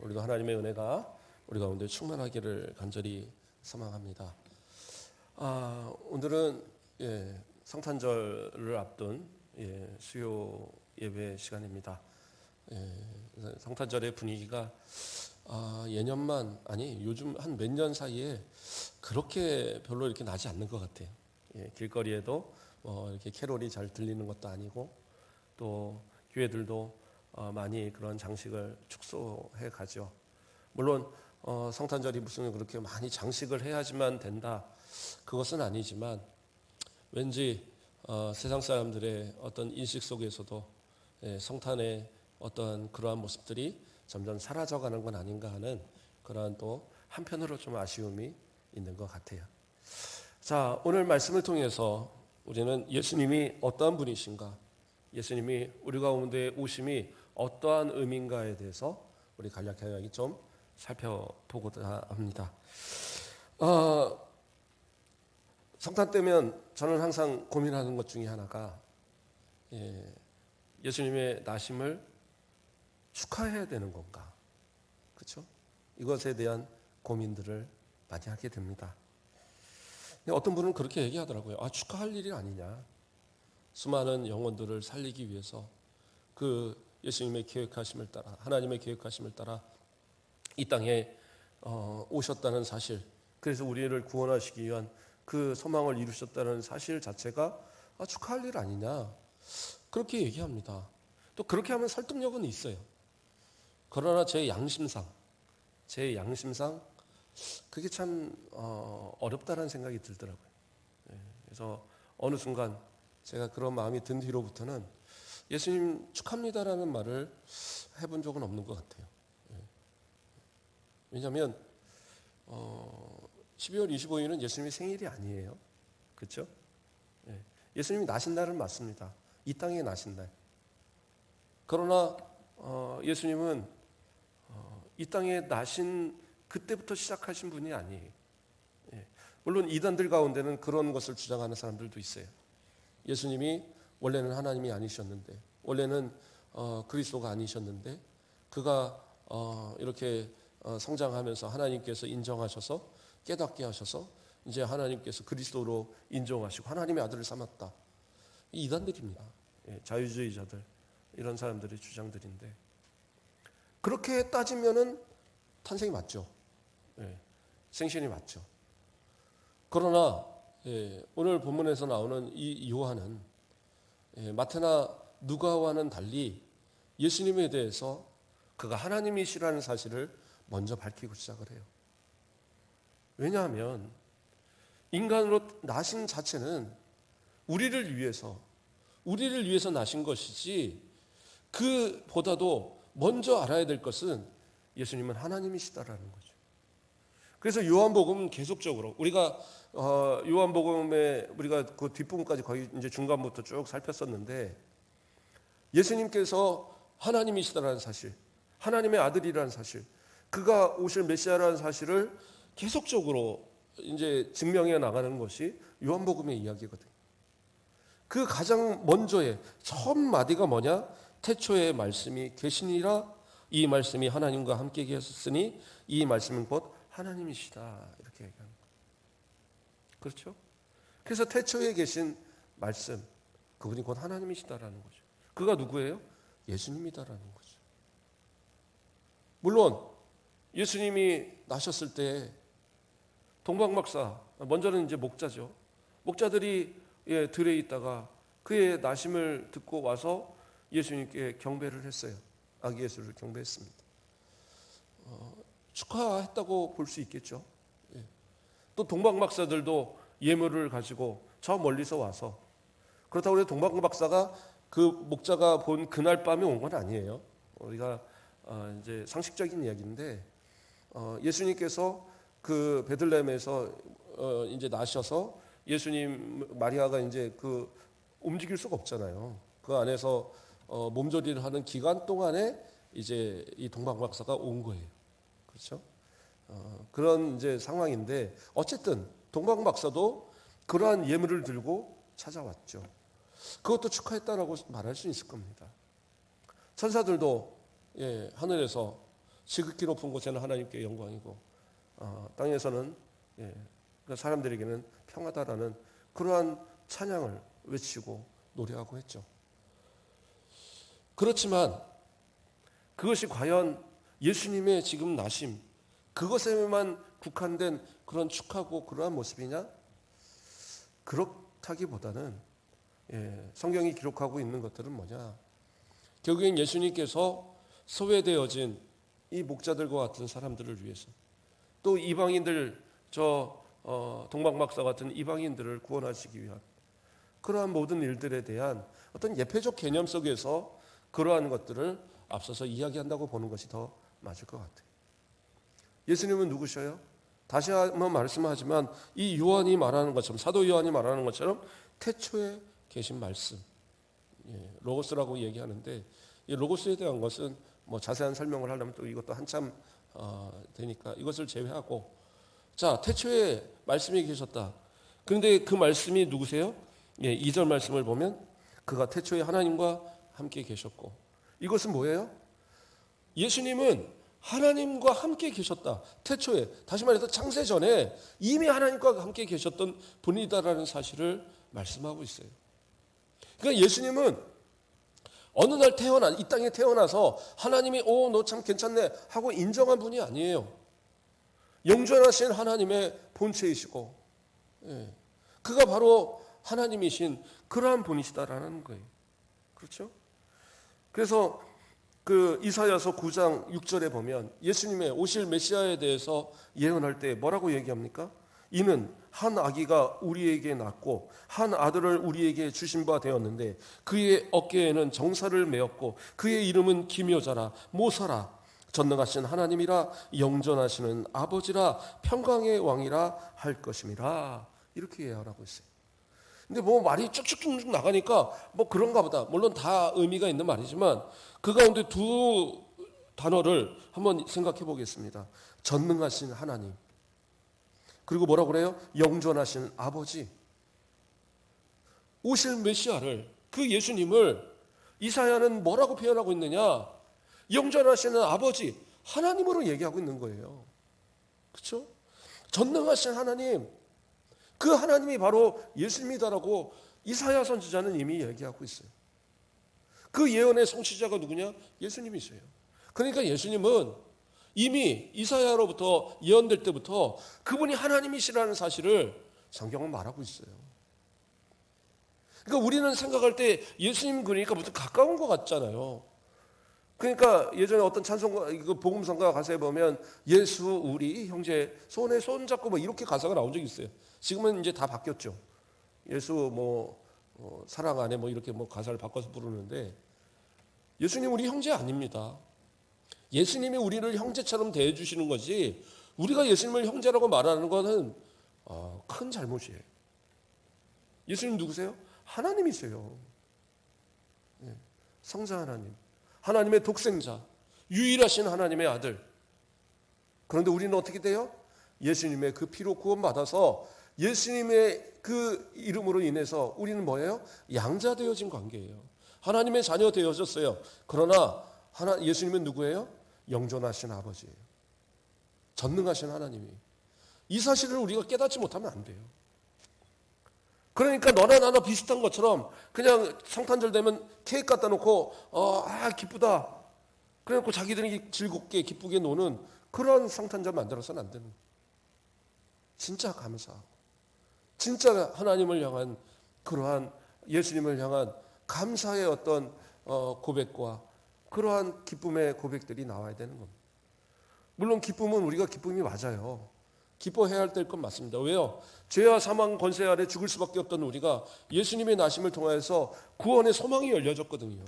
우리도 하나님의 은혜가 우리 가운데 충만하기를 간절히 소망합니다. 오늘은 성탄절을 앞둔 수요 예배 시간입니다. 성탄절의 분위기가 예년만 아니 요즘 한 몇 년 사이에 그렇게 별로 이렇게 나지 않는 것 같아요. 길거리에도 이렇게 캐롤이 잘 들리는 것도 아니고 또 교회들도 많이 그런 장식을 축소해 가죠. 물론 성탄절이 무슨 그렇게 많이 장식을 해야지만 된다, 그것은 아니지만 왠지 세상 사람들의 어떤 인식 속에서도 성탄의 어떤 그러한 모습들이 점점 사라져가는 건 아닌가 하는 그러한 또 한편으로 좀 아쉬움이 있는 것 같아요. 자, 오늘 말씀을 통해서 우리는 예수님이 어떠한 분이신가, 예수님이 우리 가운데 오심이 어떠한 의미인가에 대해서 우리 간략하게 좀 살펴보고자 합니다. 성탄 때면 저는 항상 고민하는 것 중에 하나가 예수님의 나심을 축하해야 되는 건가, 그렇죠? 이것에 대한 고민들을 많이 하게 됩니다. 어떤 분은 그렇게 얘기하더라고요. 축하할 일이 아니냐. 수많은 영혼들을 살리기 위해서 그 예수님의 계획하심을 따라, 하나님의 계획하심을 따라 이 땅에 오셨다는 사실, 그래서 우리를 구원하시기 위한 그 소망을 이루셨다는 사실 자체가 축하할 일 아니냐, 그렇게 얘기합니다. 또 그렇게 하면 설득력은 있어요. 그러나 제 양심상 그게 참 어렵다는 생각이 들더라고요. 그래서 어느 순간 제가 그런 마음이 든 뒤로부터는 예수님 축하합니다라는 말을 해본 적은 없는 것 같아요. 왜냐하면 12월 25일은 예수님의 생일이 아니에요. 그렇죠? 예수님이 나신 날은 맞습니다. 이 땅에 나신 날. 그러나 예수님은 이 땅에 나신 그때부터 시작하신 분이 아니에요. 물론 이단들 가운데는 그런 것을 주장하는 사람들도 있어요. 예수님이 원래는 하나님이 아니셨는데, 원래는 그리스도가 아니셨는데, 그가 이렇게 성장하면서 하나님께서 인정하셔서 깨닫게 하셔서 이제 하나님께서 그리스도로 인정하시고 하나님의 아들을 삼았다. 이 이단들입니다. 자유주의자들, 이런 사람들의 주장들인데, 그렇게 따지면은 탄생이 맞죠. 생신이 맞죠. 그러나 오늘 본문에서 나오는 이 요한은 마태나 누가와는 달리 예수님에 대해서 그가 하나님이시라는 사실을 먼저 밝히고 시작을 해요. 왜냐하면 인간으로 나신 자체는 우리를 위해서 나신 것이지, 그보다도 먼저 알아야 될 것은 예수님은 하나님이시다라는 거죠. 그래서 요한복음은 계속적으로 우리가 요한복음에 우리가 그 뒷부분까지 거의 이제 중간부터 쭉 살폈었는데, 예수님께서 하나님이시다라는 사실, 하나님의 아들이라는 사실, 그가 오실 메시아라는 사실을 계속적으로 이제 증명해 나가는 것이 요한복음의 이야기거든요. 그 가장 먼저의 처음 마디가 뭐냐? 태초에 말씀이 계시니라, 이 말씀이 하나님과 함께 계셨으니 이 말씀은 곧 하나님이시다, 이렇게 얘기하는 거예요. 그렇죠? 그래서 태초에 계신 말씀, 그분이 곧 하나님이시다라는 거죠. 그가 누구예요? 예수님이다라는 거죠. 물론 예수님이 나셨을 때 동방박사, 먼저는 이제 목자죠. 목자들이 들에 있다가 그의 나심을 듣고 와서 예수님께 경배를 했어요. 아기 예수를 경배했습니다. 축하했다고 볼 수 있겠죠. 또 동방박사들도 예물을 가지고 저 멀리서 와서, 그렇다고 해서 동방박사가 그 목자가 본 그날 밤에 온 건 아니에요. 우리가 이제 상식적인 이야기인데, 예수님께서 그 베들레헴에서 이제 나셔서 예수님 마리아가 이제 그 움직일 수가 없잖아요. 그 안에서 몸조리를 하는 기간 동안에 이제 이 동방박사가 온 거예요. 그렇죠? 그런 이제 상황인데, 어쨌든 동방박사도 그러한 예물을 들고 찾아왔죠. 그것도 축하했다라고 말할 수 있을 겁니다. 천사들도 하늘에서 지극히 높은 곳에는 하나님께 영광이고 땅에서는 그 사람들에게는 평화다라는 그러한 찬양을 외치고 노래하고 했죠. 그렇지만 그것이 과연 예수님의 지금 나심 그것에만 국한된 그런 축하고 그러한 모습이냐? 그렇다기보다는 성경이 기록하고 있는 것들은 뭐냐? 결국엔 예수님께서 소외되어진 이 목자들과 같은 사람들을 위해서 또 이방인들 동방박사 같은 이방인들을 구원하시기 위한 그러한 모든 일들에 대한 어떤 예표적 개념 속에서 그러한 것들을 앞서서 이야기한다고 보는 것이 더 맞을 것 같아요. 예수님은 누구셔요? 다시 한번 말씀하지만 이 요한이 말하는 것처럼 사도 요한이 말하는 것처럼 태초에 계신 말씀 로고스라고 얘기하는데 이 로고스에 대한 것은 뭐 자세한 설명을 하려면 또 이것도 한참 되니까 이것을 제외하고 자 태초에 말씀이 계셨다. 그런데 그 말씀이 누구세요? 2절 말씀을 보면 그가 태초에 하나님과 함께 계셨고 이것은 뭐예요? 예수님은 하나님과 함께 계셨다. 태초에 다시 말해서 창세 전에 이미 하나님과 함께 계셨던 분이다라는 사실을 말씀하고 있어요. 그러니까 예수님은 어느 날 이 땅에 태어나서 하나님이 너 참 괜찮네 하고 인정한 분이 아니에요. 영존하신 하나님의 본체이시고 그가 바로 하나님이신 그러한 분이시다라는 거예요. 그렇죠? 그래서 그 이사야서 9장 6절에 보면 예수님의 오실 메시아에 대해서 예언할 때 뭐라고 얘기합니까? 이는 한 아기가 우리에게 낳고 한 아들을 우리에게 주신 바 되었는데 그의 어깨에는 정사를 메었고 그의 이름은 기묘자라 모사라 전능하신 하나님이라 영전하시는 아버지라 평강의 왕이라 할 것임이라 이렇게 예언하고 있어요. 근데 뭐 말이 쭉쭉쭉 나가니까 뭐 그런가 보다. 물론 다 의미가 있는 말이지만 그 가운데 두 단어를 한번 생각해 보겠습니다. 전능하신 하나님. 그리고 뭐라고 그래요? 영존하신 아버지. 오실 메시아를 그 예수님을 이사야는 뭐라고 표현하고 있느냐? 영존하시는 아버지 하나님으로 얘기하고 있는 거예요. 그렇죠? 전능하신 하나님. 그 하나님이 바로 예수님이다라고 이사야 선지자는 이미 얘기하고 있어요. 그 예언의 성취자가 누구냐? 예수님이세요. 그러니까 예수님은 이미 이사야로부터 예언될 때부터 그분이 하나님이시라는 사실을 성경은 말하고 있어요. 그러니까 우리는 생각할 때 예수님 그러니까 무슨 가까운 것 같잖아요. 그러니까 예전에 어떤 찬송가, 복음성가 가사에 보면 예수 우리 형제 손에 손 잡고 뭐 이렇게 가사가 나온 적이 있어요. 지금은 이제 다 바뀌었죠. 예수 사랑 안에 이렇게 가사를 바꿔서 부르는데 예수님 우리 형제 아닙니다. 예수님이 우리를 형제처럼 대해주시는 거지 우리가 예수님을 형제라고 말하는 것은 큰 잘못이에요. 예수님 누구세요? 하나님이세요. 성자 하나님. 하나님의 독생자, 유일하신 하나님의 아들. 그런데 우리는 어떻게 돼요? 예수님의 그 피로 구원받아서 예수님의 그 이름으로 인해서 우리는 뭐예요? 양자 되어진 관계예요. 하나님의 자녀 되어졌어요. 그러나 예수님은 누구예요? 영존하신 아버지예요. 전능하신 하나님이. 이 사실을 우리가 깨닫지 못하면 안 돼요. 그러니까 너나 나나 비슷한 것처럼 그냥 성탄절 되면 케이크 갖다 놓고 기쁘다. 그래놓고 자기들이 즐겁게 기쁘게 노는 그런 성탄절 만들어서는 안 되는 거예요. 진짜 감사하고 진짜 하나님을 향한 그러한 예수님을 향한 감사의 어떤 고백과 그러한 기쁨의 고백들이 나와야 되는 겁니다. 물론 기쁨은 우리가 기쁨이 맞아요. 기뻐해야 할 것 맞습니다. 왜요? 죄와 사망 권세 아래 죽을 수밖에 없던 우리가 예수님의 나심을 통해서 구원의 소망이 열려졌거든요.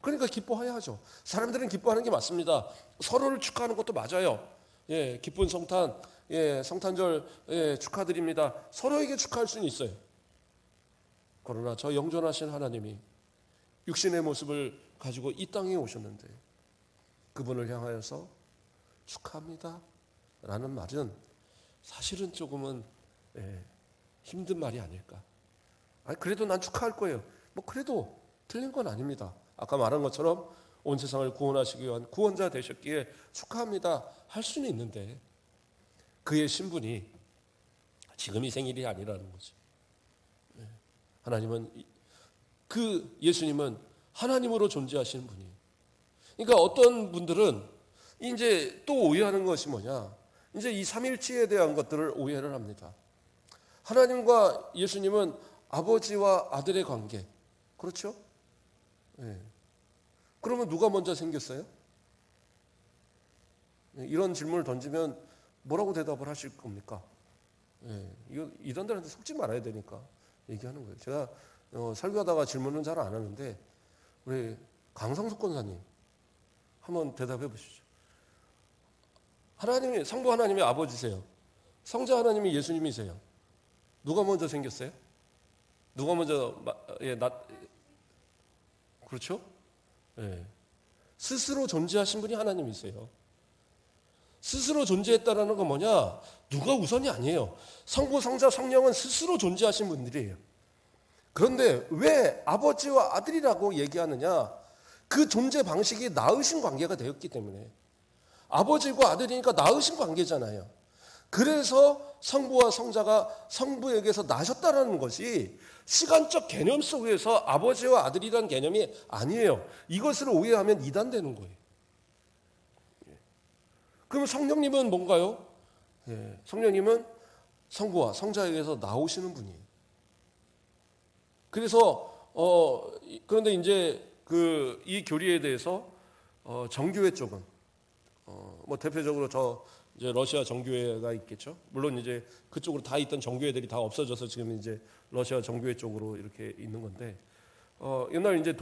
그러니까 기뻐해야죠. 사람들은 기뻐하는 게 맞습니다. 서로를 축하하는 것도 맞아요. 기쁜 성탄, 성탄절 축하드립니다. 서로에게 축하할 수는 있어요. 그러나 저 영존하신 하나님이 육신의 모습을 가지고 이 땅에 오셨는데 그분을 향하여서 축하합니다 라는 말은 사실은 조금은 힘든 말이 아닐까. 그래도 난 축하할 거예요. 그래도 틀린 건 아닙니다. 아까 말한 것처럼 온 세상을 구원하시기 위한 구원자 되셨기에 축하합니다 할 수는 있는데 그의 신분이 지금 이 생일이 아니라는 거죠. 하나님은 그 예수님은 하나님으로 존재하시는 분이에요. 그러니까 어떤 분들은 이제 또 오해하는 것이 뭐냐? 이제 이 삼일체에 대한 것들을 오해를 합니다. 하나님과 예수님은 아버지와 아들의 관계. 그렇죠? 네. 그러면 누가 먼저 생겼어요? 네. 이런 질문을 던지면 뭐라고 대답을 하실 겁니까? 네. 이거 이단들한테 속지 말아야 되니까 얘기하는 거예요. 제가 설교하다가 질문은 잘 안 하는데 우리 강상숙 권사님 한번 대답해 보시죠. 하나님이 성부 하나님이 아버지세요. 성자 하나님이 예수님이세요. 누가 먼저 생겼어요? 누가 먼저 그렇죠? 예. 스스로 존재하신 분이 하나님이세요. 스스로 존재했다라는 건 뭐냐? 누가 우선이 아니에요. 성부, 성자, 성령은 스스로 존재하신 분들이에요. 그런데 왜 아버지와 아들이라고 얘기하느냐? 그 존재 방식이 낳으신 관계가 되었기 때문에. 아버지와 아들이니까 낳으신 관계잖아요. 그래서 성부와 성자가 성부에게서 나셨다라는 것이 시간적 개념 속에서 아버지와 아들이라는 개념이 아니에요. 이것을 오해하면 이단되는 거예요. 그럼 성령님은 뭔가요? 성령님은 성부와 성자에게서 나오시는 분이에요. 그래서 그런데 이제 이 교리에 대해서 정교회 쪽은 뭐 대표적으로 이제 러시아 정교회가 있겠죠. 물론 이제 그쪽으로 다 있던 정교회들이 다 없어져서 지금 이제 러시아 정교회 쪽으로 이렇게 있는 건데 옛날 이제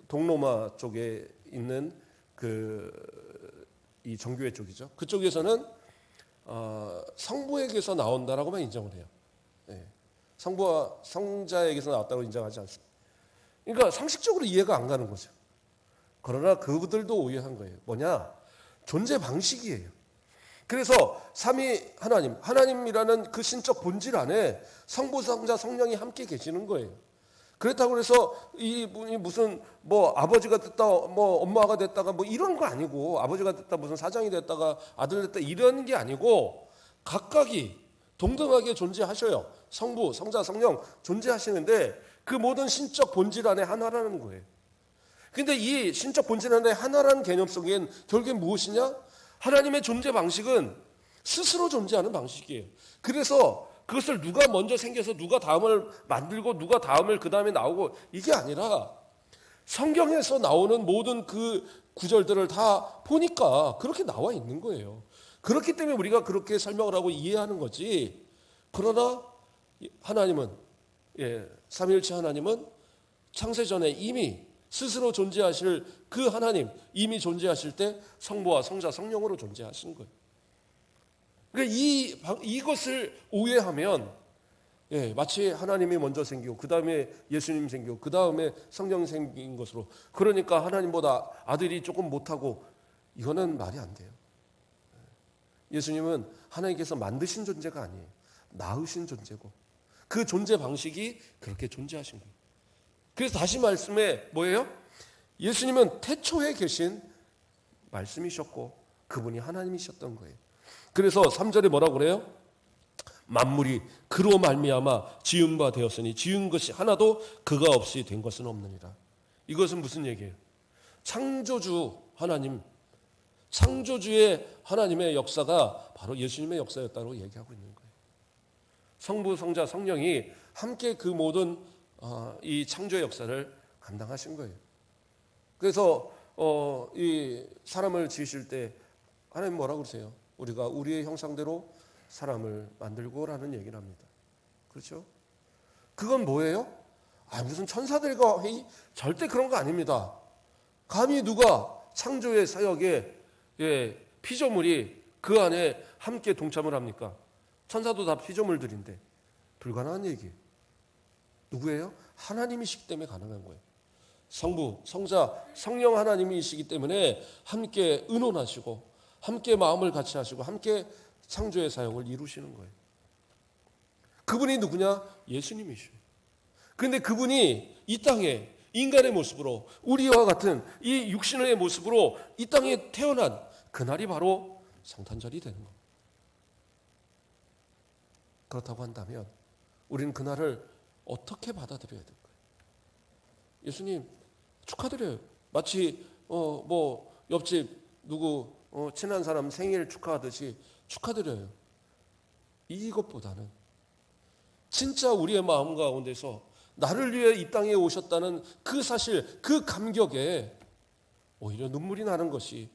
동로마 쪽에 있는 이 정교회 쪽이죠. 그쪽에서는 성부에게서 나온다라고만 인정을 해요. 네. 성부와 성자에게서 나왔다고 인정하지 않습니다. 그러니까 상식적으로 이해가 안 가는 거죠. 그러나 그들도 오해한 거예요. 뭐냐? 존재 방식이에요. 그래서 삼위 하나님이라는 그 신적 본질 안에 성부, 성자, 성령이 함께 계시는 거예요. 그렇다고 해서 이분이 무슨 뭐 아버지가 됐다, 뭐 엄마가 됐다가 뭐 이런 거 아니고 아버지가 됐다 무슨 사장이 됐다가 아들 됐다 이런 게 아니고 각각이 동등하게 존재하셔요. 성부, 성자, 성령 존재하시는데 그 모든 신적 본질 안에 하나라는 거예요. 근데 이 신적 본질 안에 하나라는 개념 속엔 결국엔 무엇이냐? 하나님의 존재 방식은 스스로 존재하는 방식이에요. 그래서 그것을 누가 먼저 생겨서 누가 다음을 만들고 누가 다음을 그 다음에 나오고 이게 아니라 성경에서 나오는 모든 그 구절들을 다 보니까 그렇게 나와 있는 거예요. 그렇기 때문에 우리가 그렇게 설명을 하고 이해하는 거지. 그러나 하나님은 삼위일체 하나님은 창세전에 이미 스스로 존재하실 그 하나님 이미 존재하실 때 성부와 성자 성령으로 존재하신 거예요. 그러니까 이것을 오해하면 마치 하나님이 먼저 생기고 그 다음에 예수님 생기고 그 다음에 성령 생긴 것으로 그러니까 하나님보다 아들이 조금 못하고 이거는 말이 안 돼요. 예수님은 하나님께서 만드신 존재가 아니에요. 낳으신 존재고 그 존재 방식이 그렇게 존재하신 거예요. 그래서 다시 말씀에 뭐예요? 예수님은 태초에 계신 말씀이셨고 그분이 하나님이셨던 거예요. 그래서 3절에 뭐라고 그래요? 만물이 그로 말미암아 지은 바 되었으니 지은 것이 하나도 그가 없이 된 것은 없느니라. 이것은 무슨 얘기예요? 창조주 하나님, 창조주의 하나님의 역사가 바로 예수님의 역사였다고 얘기하고 있는 거예요. 성부, 성자, 성령이 함께 그 모든 이 창조의 역사를 감당하신 거예요. 그래서 이 사람을 지으실 때 하나님 뭐라고 그러세요? 우리가 우리의 형상대로 사람을 만들고라는 얘기를 합니다. 그렇죠? 그건 뭐예요? 무슨 천사들과 회의? 절대 그런 거 아닙니다. 감히 누가 창조의 사역에 피조물이 그 안에 함께 동참을 합니까? 천사도 다 피조물들인데 불가능한 얘기예요. 누구예요? 하나님이시기 때문에 가능한 거예요. 성부, 성자, 성령 하나님이시기 때문에 함께 의논하시고 함께 마음을 같이 하시고 함께 창조의 사역을 이루시는 거예요. 그분이 누구냐? 예수님이시죠. 그런데 그분이 이 땅에 인간의 모습으로 우리와 같은 이 육신의 모습으로 이 땅에 태어난 그날이 바로 성탄절이 되는 겁니다. 그렇다고 한다면 우리는 그날을 어떻게 받아들여야 될까요? 예수님 축하드려요. 마치 뭐 옆집 누구 친한 사람 생일 축하하듯이 축하드려요. 이것보다는 진짜 우리의 마음 가운데서 나를 위해 이 땅에 오셨다는 그 사실, 그 감격에 오히려 눈물이 나는 것이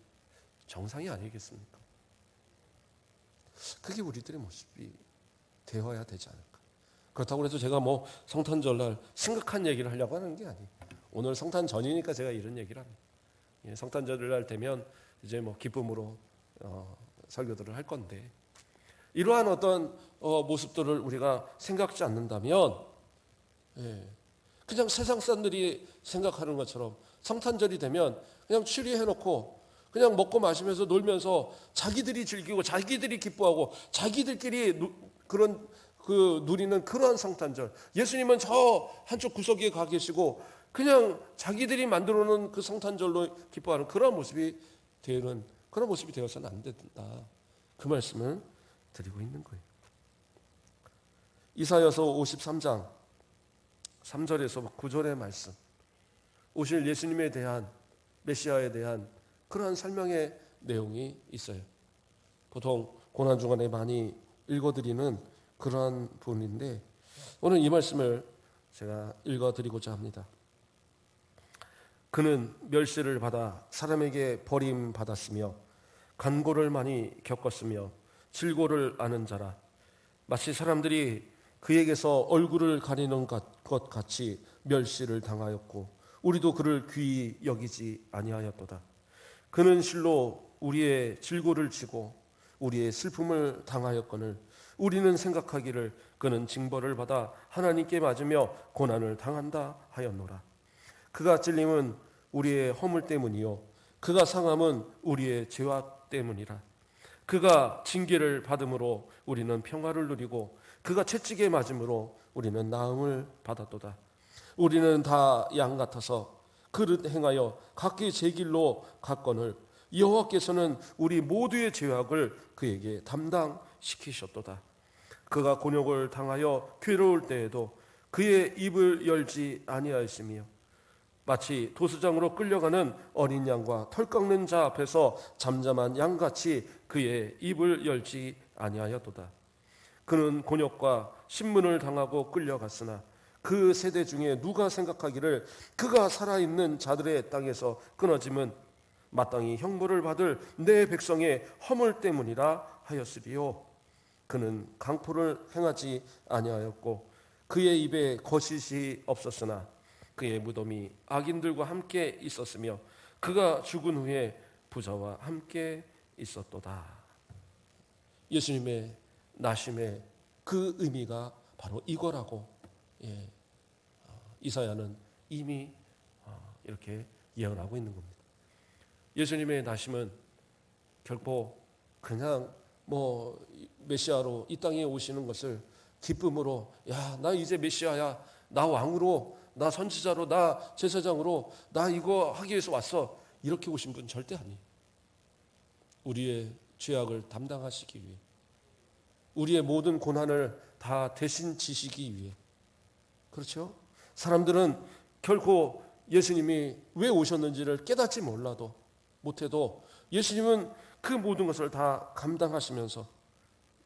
정상이 아니겠습니까? 그게 우리들의 모습이 되어야 되지 않을까. 그렇다고 해서 제가 뭐 성탄절날 심각한 얘기를 하려고 하는 게 아니에요. 오늘 성탄 전이니까 제가 이런 얘기를 합니다. 성탄절날 되면 이제 뭐 기쁨으로 설교들을 할 건데, 이러한 어떤 모습들을 우리가 생각지 않는다면 그냥 세상 사람들이 생각하는 것처럼 성탄절이 되면 그냥 추리해놓고 그냥 먹고 마시면서 놀면서 자기들이 즐기고 자기들이 기뻐하고 자기들끼리 누리는 그러한 성탄절. 예수님은 저 한쪽 구석에 가 계시고 그냥 자기들이 만들어 놓은 그 성탄절로 기뻐하는 그런 모습이 되어서는 안 된다. 그 말씀을 드리고 있는 거예요. 이사야서 53장 3절에서 9절의 말씀, 오실 예수님에 대한, 메시아에 대한 그러한 설명의 내용이 있어요. 보통 고난 주간에 많이 읽어드리는 그러한 부분인데 오늘 이 말씀을 제가 읽어드리고자 합니다. 그는 멸시를 받아 사람에게 버림받았으며 간고를 많이 겪었으며 질고를 아는 자라. 마치 사람들이 그에게서 얼굴을 가리는 것 같이 멸시를 당하였고 우리도 그를 귀히 여기지 아니하였도다. 그는 실로 우리의 질고를 지고 우리의 슬픔을 당하였거늘 우리는 생각하기를 그는 징벌을 받아 하나님께 맞으며 고난을 당한다 하였노라. 그가 찔림은 우리의 허물 때문이요 그가 상함은 우리의 죄악 때문이라. 그가 징계를 받음으로 우리는 평화를 누리고 그가 채찍에 맞음으로 우리는 나음을 받았도다. 우리는 다 양 같아서 그릇 행하여 각기 제 길로 갔거늘 여호와께서는 우리 모두의 죄악을 그에게 담당시키셨도다. 그가 곤욕을 당하여 괴로울 때에도 그의 입을 열지 아니하였으며 마치 도수장으로 끌려가는 어린 양과 털 깎는 자 앞에서 잠잠한 양같이 그의 입을 열지 아니하였도다. 그는 곤욕과 신문을 당하고 끌려갔으나 그 세대 중에 누가 생각하기를 그가 살아있는 자들의 땅에서 끊어짐은 마땅히 형벌을 받을 내 백성의 허물 때문이라 하였으리요. 그는 강포를 행하지 아니하였고 그의 입에 거짓이 없었으나 그의 무덤이 악인들과 함께 있었으며 그가 죽은 후에 부자와 함께 있었도다. 예수님의 나심의 그 의미가 바로 이거라고 이사야는 이미 이렇게 예언하고 있는 겁니다. 예수님의 나심은 결코 그냥 뭐 메시아로 이 땅에 오시는 것을 기쁨으로 나 이제 메시아야, 나 왕으로, 나 선지자로, 나 제사장으로 나 이거 하기 위해서 왔어, 이렇게 오신 분 절대 아니에요. 우리의 죄악을 담당하시기 위해, 우리의 모든 고난을 다 대신 지시기 위해. 그렇죠? 사람들은 결코 예수님이 왜 오셨는지를 깨닫지 못해도 예수님은 그 모든 것을 다 감당하시면서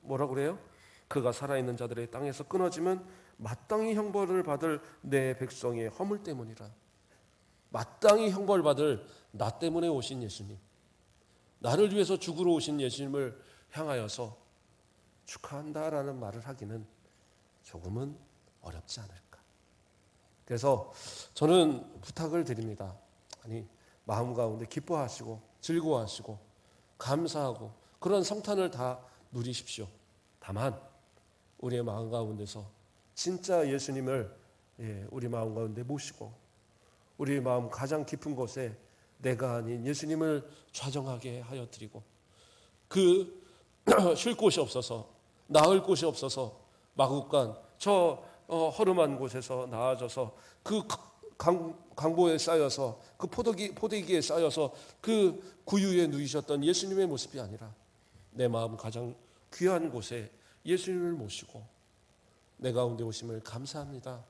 뭐라고 그래요? 그가 살아있는 자들의 땅에서 끊어지면 마땅히 형벌을 받을 내 백성의 허물 때문이라. 마땅히 형벌 받을 나 때문에 오신 예수님, 나를 위해서 죽으러 오신 예수님을 향하여서 축하한다라는 말을 하기는 조금은 어렵지 않을까. 그래서 저는 부탁을 드립니다. 마음 가운데 기뻐하시고 즐거워하시고 감사하고 그런 성탄을 다 누리십시오. 다만 우리의 마음 가운데서 진짜 예수님을 우리 마음 가운데 모시고 우리 마음 가장 깊은 곳에 내가 아닌 예수님을 좌정하게 하여 드리고 그 쉴 곳이 없어서, 나을 곳이 없어서 마국간 저 허름한 곳에서 나아져서 그 강보에 쌓여서 그 포대기에 쌓여서 그 구유에 누이셨던 예수님의 모습이 아니라 내 마음 가장 귀한 곳에 예수님을 모시고 내 가운데 오심을 감사합니다.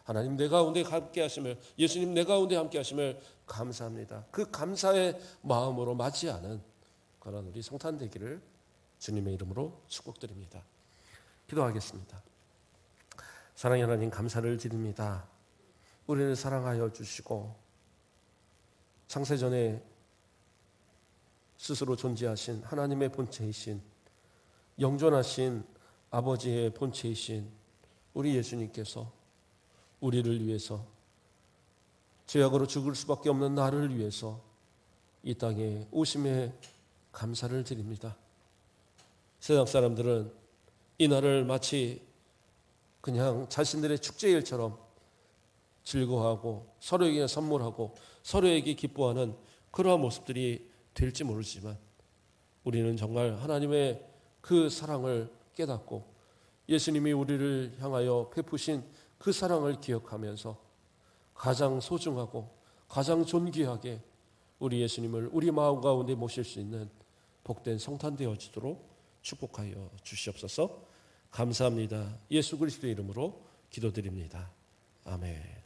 하나님 내 가운데 함께 하심을, 예수님 내 가운데 함께 하심을 감사합니다. 그 감사의 마음으로 맞이하는 그런 우리 성탄 되기를 주님의 이름으로 축복드립니다. 기도하겠습니다. 사랑의 하나님 감사를 드립니다. 우리를 사랑하여 주시고 창세전에 스스로 존재하신 하나님의 본체이신 영존하신 아버지의 본체이신 우리 예수님께서 우리를 위해서 죄악으로 죽을 수밖에 없는 나를 위해서 이 땅에 오심에 감사를 드립니다. 세상 사람들은 이 날을 마치 그냥 자신들의 축제일처럼 즐거워하고 서로에게 선물하고 서로에게 기뻐하는 그러한 모습들이 될지 모르지만 우리는 정말 하나님의 그 사랑을 깨닫고 예수님이 우리를 향하여 베푸신 그 사랑을 기억하면서 가장 소중하고 가장 존귀하게 우리 예수님을 우리 마음 가운데 모실 수 있는 복된 성탄 되어지도록 축복하여 주시옵소서. 감사합니다. 예수 그리스도의 이름으로 기도드립니다. 아멘.